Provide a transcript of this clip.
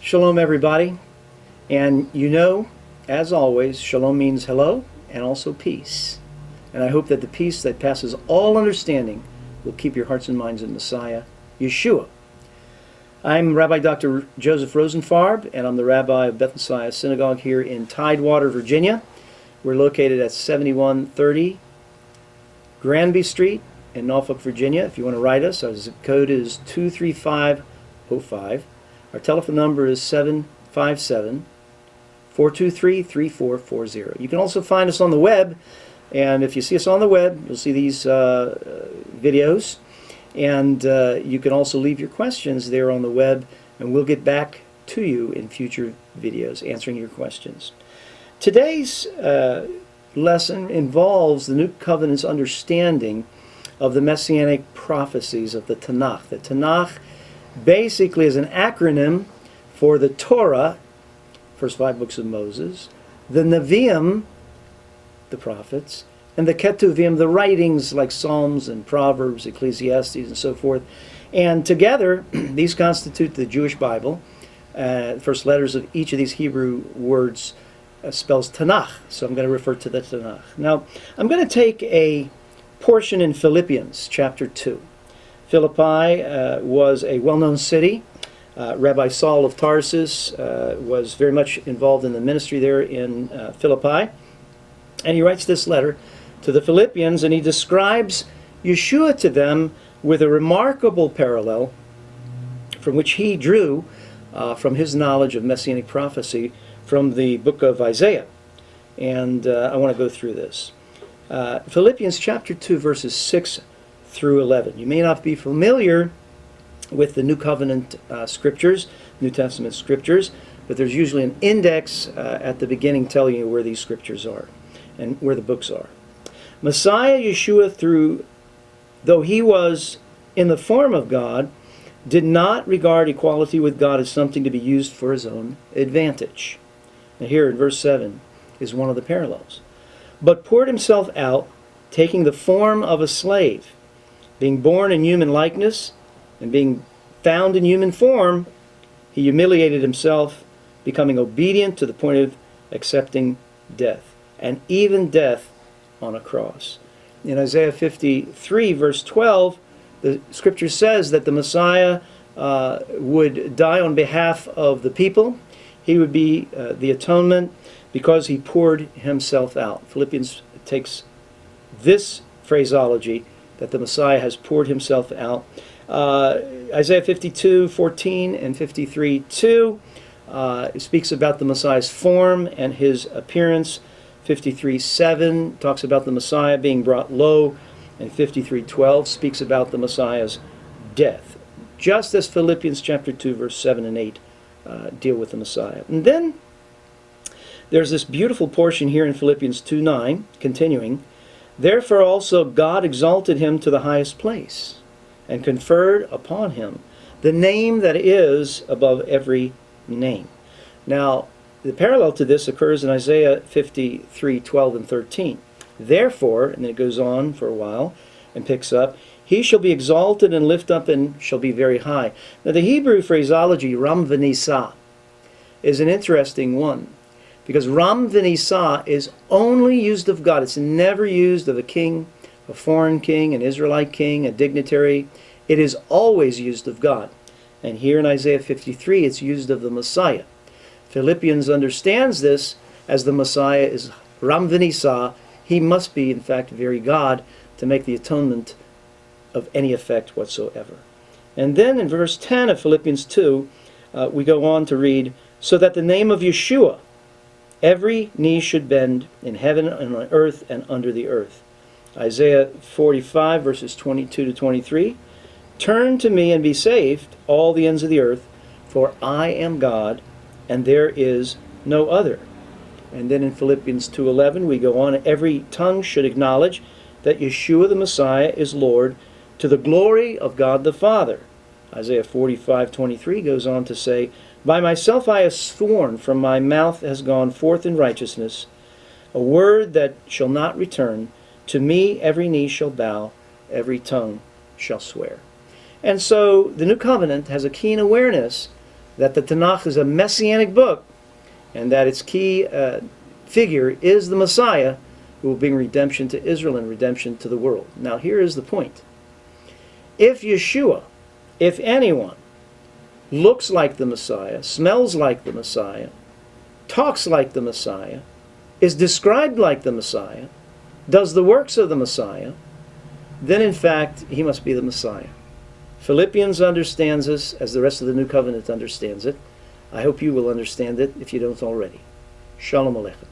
Shalom, everybody. And you know, as always, shalom means hello and also peace. And I hope that the peace that passes all understanding will keep your hearts and minds in Messiah, Yeshua. I'm Rabbi Dr. Joseph Rosenfarb, and I'm the Rabbi of Beth Synagogue here in Tidewater, Virginia. We're located at 7130 Granby Street in Norfolk, Virginia. If you want to write us, our zip code is 23505. Our telephone number is 757-423-3440. You can also find us on the web, and if you see us on the web, you'll see these videos, and you can also leave your questions there on the web, and we'll get back to you in future videos answering your questions. Today's lesson involves the New Covenant's understanding of the Messianic prophecies of the Tenach. The Tenach basically is an acronym for the Torah, first 5 books of Moses, the Nevi'im, the prophets, and the Ketuvim, the writings like Psalms and Proverbs, Ecclesiastes, and so forth. And together, these constitute the Jewish Bible. The first letters of each of these Hebrew words spells Tenach, so I'm going to refer to the Tenach. Now, I'm going to take a portion in Philippians chapter 2. Philippi was a well-known city. Rabbi Saul of Tarsus was very much involved in the ministry there in Philippi. And he writes this letter to the Philippians, and he describes Yeshua to them with a remarkable parallel from which he drew from his knowledge of Messianic prophecy from the book of Isaiah. And I want to go through this. Philippians chapter 2, verses 6 through 11. You may not be familiar with the New Covenant scriptures, New Testament scriptures, but there's usually an index at the beginning telling you where these scriptures are and where the books are. Messiah Yeshua, though he was in the form of God, did not regard equality with God as something to be used for his own advantage. Now here in verse 7 is one of the parallels. But poured himself out, taking the form of a slave, being born in human likeness, and being found in human form, he humiliated himself, becoming obedient to the point of accepting death, and even death on a cross. In Isaiah 53, verse 12, the scripture says that the Messiah would die on behalf of the people. He would be the atonement because he poured himself out. Philippians takes this phraseology that the Messiah has poured himself out. Isaiah 52:14 and 53:2 speaks about the Messiah's form and his appearance. 53:7 talks about the Messiah being brought low, and 53:12 speaks about the Messiah's death, just as Philippians chapter 2, verse 7 and 8 deal with the Messiah. And then there's this beautiful portion here in Philippians 2:9, continuing, therefore also God exalted him to the highest place, and conferred upon him the name that is above every name. Now, the parallel to this occurs in Isaiah 53:12 and 13. Therefore, and then it goes on for a while and picks up, he shall be exalted and lift up and shall be very high. Now, the Hebrew phraseology, Ram v'nisa, is an interesting one, because Ram v'nisa is only used of God. It's never used of a king, a foreign king, an Israelite king, a dignitary. It is always used of God. And here in Isaiah 53, it's used of the Messiah. Philippians understands this as the Messiah is Ram v'nisa. He must be, in fact, very God to make the atonement of any effect whatsoever. And then in verse 10 of Philippians 2, we go on to read, so that the name of Yeshua, every knee should bend in heaven and on earth and under the earth. Isaiah 45, verses 22 to 23, turn to me and be saved, all the ends of the earth, for I am God, and there is no other. And then in Philippians 2:11, we go on, every tongue should acknowledge that Yeshua the Messiah is Lord, to the glory of God the Father. Isaiah 45:23 goes on to say, by myself I have sworn, from my mouth has gone forth in righteousness, a word that shall not return. To me every knee shall bow, every tongue shall swear. And so the New Covenant has a keen awareness that the Tenach is a Messianic book, and that its key figure is the Messiah, who will bring redemption to Israel and redemption to the world. Now here is the point. If Yeshua, if anyone, looks like the Messiah, smells like the Messiah, talks like the Messiah, is described like the Messiah, does the works of the Messiah, then in fact he must be the Messiah. Philippians understands this as the rest of the New Covenant understands it. I hope you will understand it if you don't already. Shalom Aleichem.